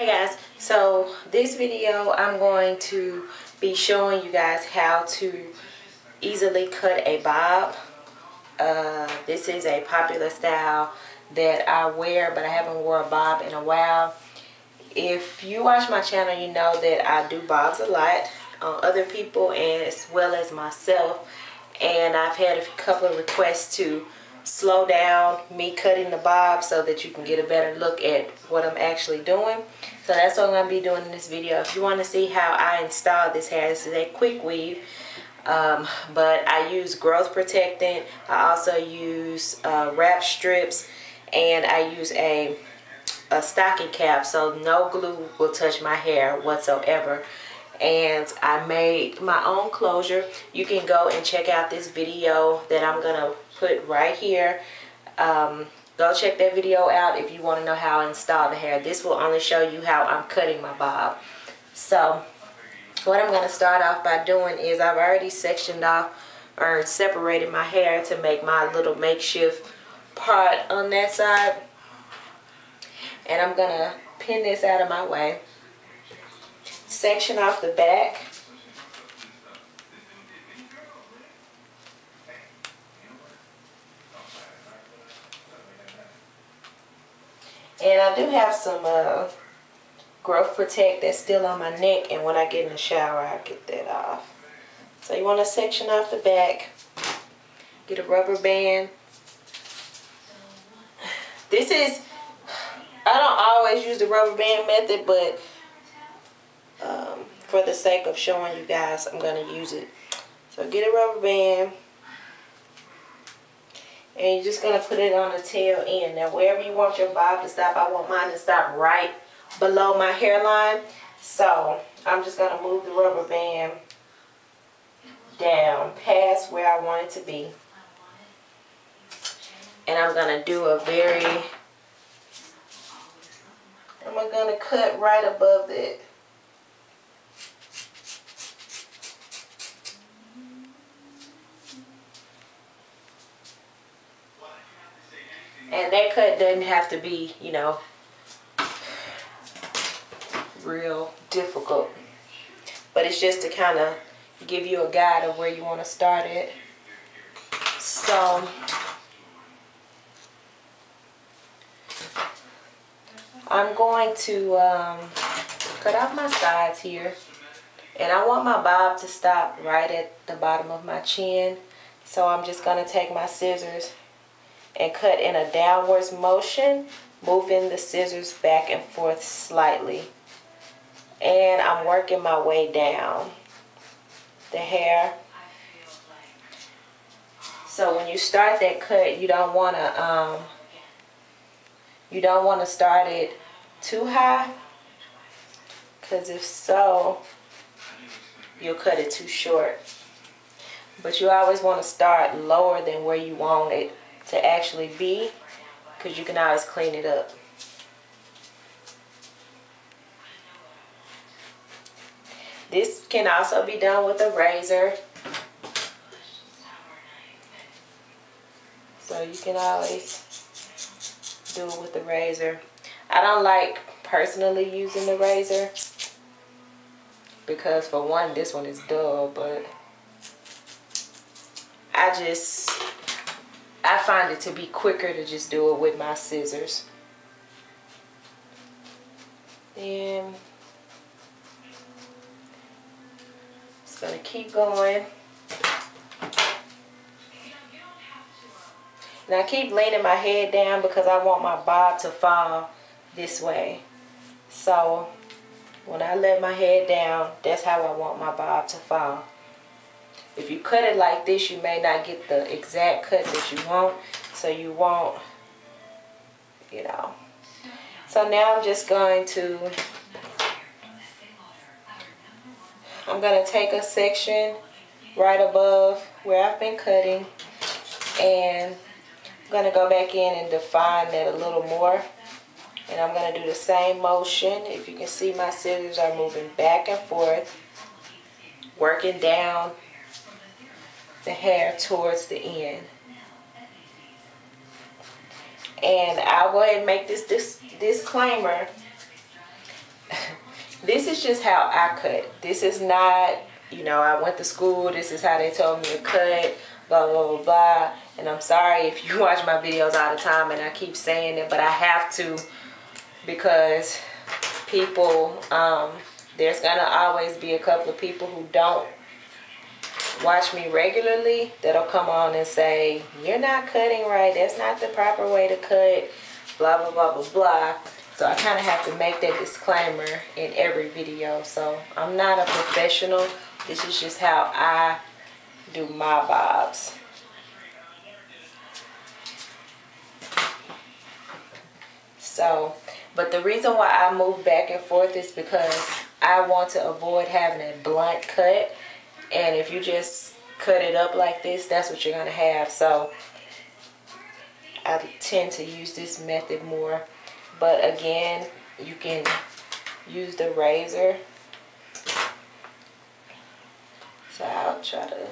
Hey guys, so this video I'm going to be showing you guys how to easily cut a bob. This is a popular style that I wear, but I haven't worn a bob in a while. If you watch my channel, you know that I do bobs a lot on other people and as well as myself, and I've had a couple of requests to slow down me cutting the bob so that you can get a better look at what I'm actually doing. So that's what I'm going to be doing in this video. If you want to see how I install this hair, this is a quick weave, but I use growth protectant. I also use wrap strips, and I use a stocking cap so no glue will touch my hair whatsoever. And I made my own closure. You can go and check out this video that I'm gonna put right here. Go check that video out if you want to know how I install the hair. This will only show you how I'm cutting my bob. So what I'm going to start off by doing is I've already sectioned off or separated my hair to make my little makeshift part on that side. And I'm going to pin this out of my way. Section off the back. And I do have some growth protect that's still on my neck, and when I get in the shower I get that off. So you want to section off the back. Get a rubber band. This is, I don't always use the rubber band method, but for the sake of showing you guys, I'm going to use it. So get a rubber band, and you're just going to put it on the tail end. Now wherever you want your bob to stop, I want mine to stop right below my hairline. So I'm just going to move the rubber band down past where I want it to be. And I'm going to do I'm going to cut right above it. And that cut doesn't have to be, you know, real difficult. But it's just to kind of give you a guide of where you want to start it. So I'm going to cut off my sides here. And I want my bob to stop right at the bottom of my chin. So I'm just going to take my scissors and cut in a downwards motion, moving the scissors back and forth slightly. And I'm working my way down the hair. So when you start that cut, you don't want to start it too high, because if so, you'll cut it too short. But you always want to start lower than where you want it to actually be, because you can always clean it up. This can also be done with a razor, so you can always do it with the razor. I don't like personally using the razor because, for one, this one is dull, but I find it to be quicker to just do it with my scissors. Then just gonna keep going. Now I keep leaning my head down because I want my bob to fall this way. So when I let my head down, that's how I want my bob to fall. If you cut it like this, you may not get the exact cut that you want, so you won't, you know. So now I'm just going to, I'm going to take a section right above where I've been cutting, and I'm going to go back in and define that a little more. And I'm going to do the same motion. If you can see, my scissors are moving back and forth, working down the hair towards the end. And I'll go ahead and make this disclaimer This is just how I cut. This is not, you know, I went to school, this is how they told me to cut, blah, blah, blah, blah. And I'm sorry if you watch my videos all the time and I keep saying it, but I have to, because people, there's gonna always be a couple of people who don't watch me regularly that'll come on and say, you're not cutting right, that's not the proper way to cut, blah, blah, blah, blah, blah. So I kind of have to make that disclaimer in every video. So I'm not a professional. This is just how I do my bobs. So, but the reason why I move back and forth is because I want to avoid having a blunt cut. And if you just cut it up like this, that's what you're going to have. So I tend to use this method more. But again, you can use the razor. So I'll try to.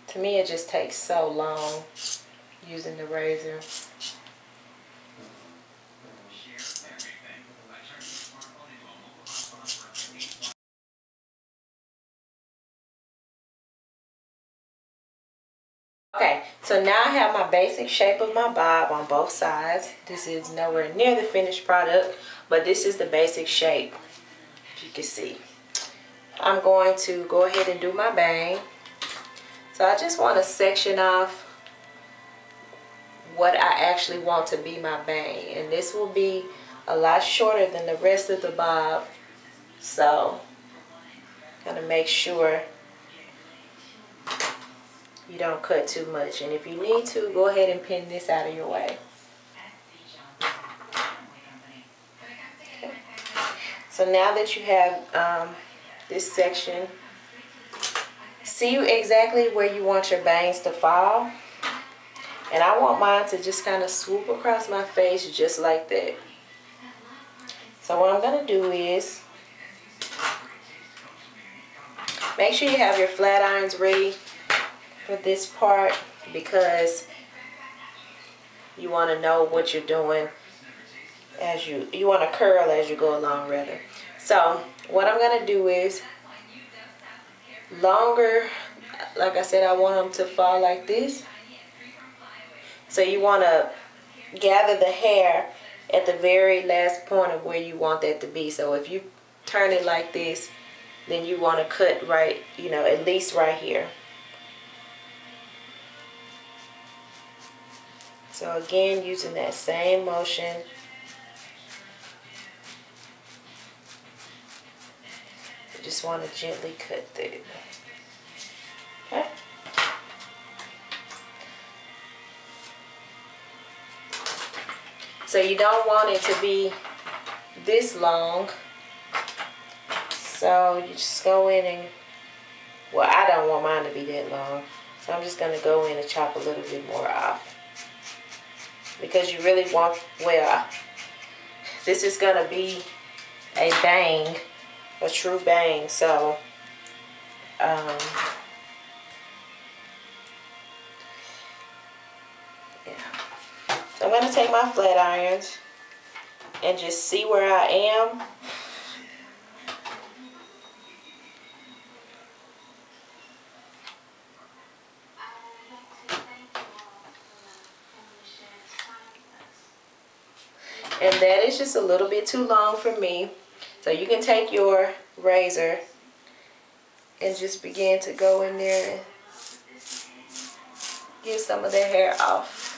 To me, it just takes so long using the razor. Okay, so now I have my basic shape of my bob on both sides. This is nowhere near the finished product, but this is the basic shape, if you can see. I'm going to go ahead and do my bang. So I just want to section off what I actually want to be my bang. And this will be a lot shorter than the rest of the bob. So, gotta make sure you don't cut too much. And if you need to, go ahead and pin this out of your way. Okay. So now that you have this section, see exactly where you want your bangs to fall. And I want mine to just kind of swoop across my face just like that. So what I'm going to do is, make sure you have your flat irons ready for this part, because you want to know what you're doing as you want to curl as you go along rather. So what I'm going to do is, longer, like I said, I want them to fall like this. So you want to gather the hair at the very last point of where you want that to be. So if you turn it like this, then you want to cut right, you know, at least right here. So again, using that same motion. You just want to gently cut through. Okay? So you don't want it to be this long. So you just go in and, well, I don't want mine to be that long. So I'm just going to go in and chop a little bit more off. Because you really want, well, this is going to be a bang, a true bang. So, yeah. So I'm going to take my flat irons and just see where I am. And that is just a little bit too long for me. So you can take your razor and just begin to go in there and get some of the hair off.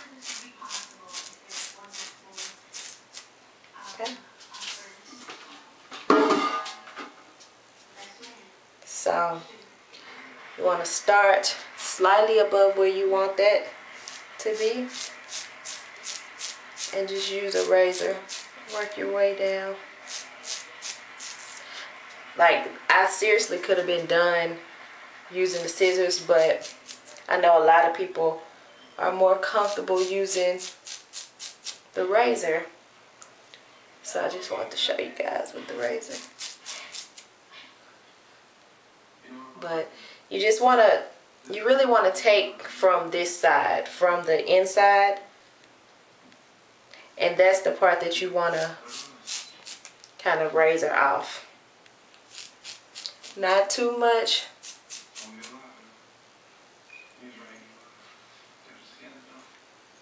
Okay. So you want to start slightly above where you want that to be. And just use a razor. Work your way down. Like, I seriously could have been done using the scissors, but I know a lot of people are more comfortable using the razor. So I just wanted to show you guys with the razor. But you just want to, you really want to take from this side, from the inside, And that's the part that you want to kind of razor off. Not too much.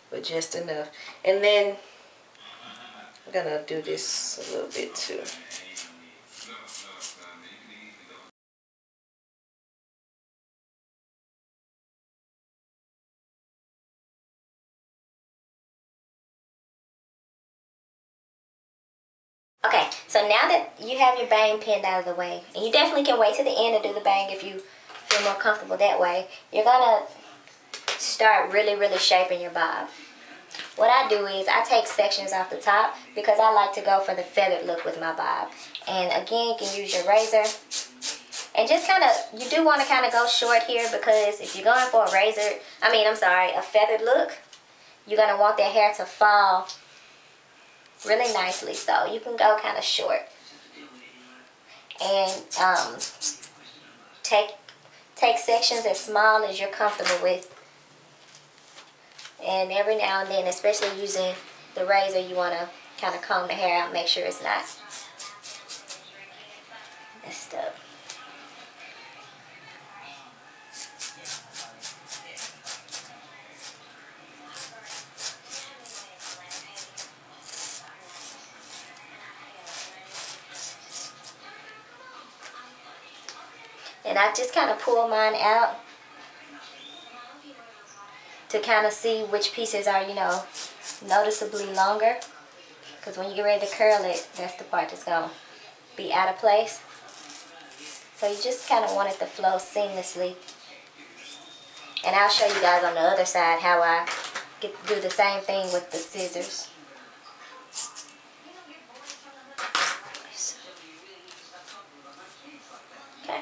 But just enough. And then I'm going to do this a little bit too. Okay, so now that you have your bang pinned out of the way, and you definitely can wait to the end to do the bang if you feel more comfortable that way, you're gonna start really shaping your bob. What I do is I take sections off the top because I like to go for the feathered look with my bob. And again, you can use your razor. And just kind of, you do want to kind of go short here because if you're going for a a feathered look, you're going to want that hair to fall really nicely. So you can go kind of short. And take sections as small as you're comfortable with. And every now and then, especially using the razor, you want to kind of comb the hair out, make sure it's not messed up. And I just kind of pull mine out to kind of see which pieces are, noticeably longer. Because when you get ready to curl it, that's the part that's going to be out of place. So you just kind of want it to flow seamlessly. And I'll show you guys on the other side how I do the same thing with the scissors. Okay.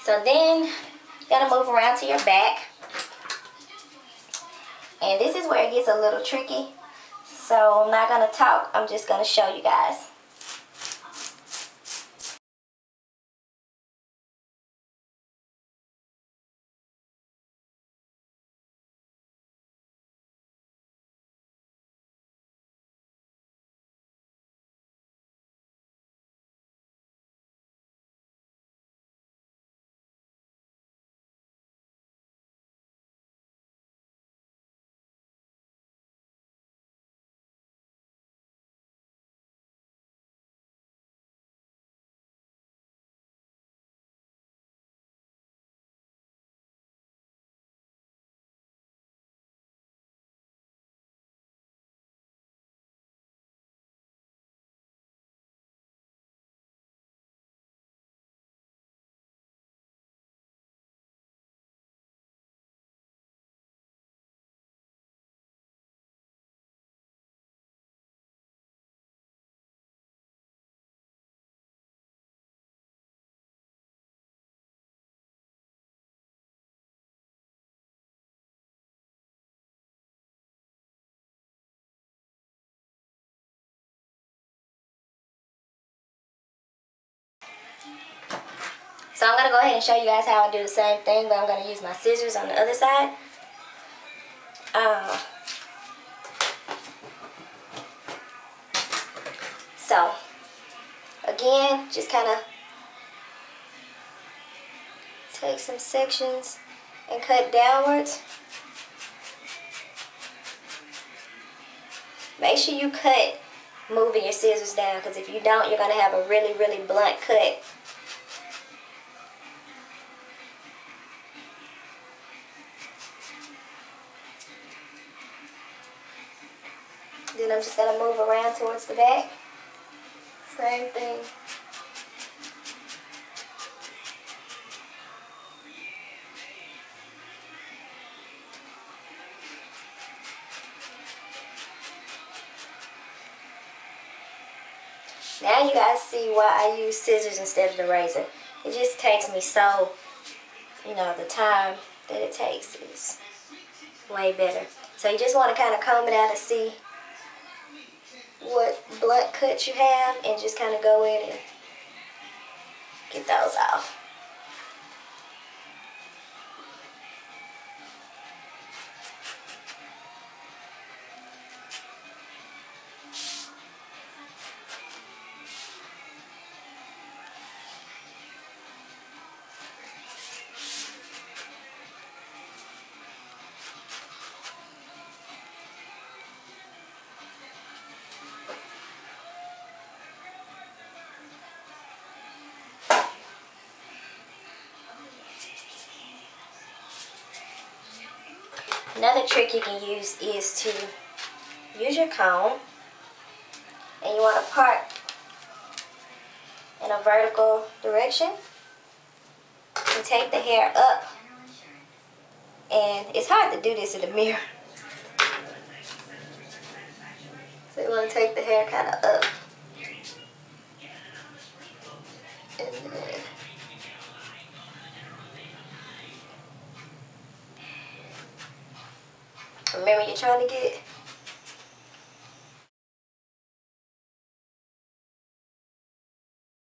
So then you gotta move around to your back. And this is where it gets a little tricky. So I'm not gonna talk, I'm just gonna show you guys. So I'm going to go ahead and show you guys how I do the same thing, but I'm going to use my scissors on the other side. So, again, just kind of take some sections and cut downwards. Make sure you cut moving your scissors down, because if you don't, you're going to have a really blunt cut. Then I'm just going to move around towards the back. Same thing. Now you guys see why I use scissors instead of the razor. It just takes me so, the time that it takes is way better. So you just want to kind of comb it out to see what blunt cuts you have and just kind of go in and get those off. Another trick you can use is to use your comb, and you want to part in a vertical direction and take the hair up. And it's hard to do this in the mirror. So you want to take the hair kind of up. And then remember, you're trying to get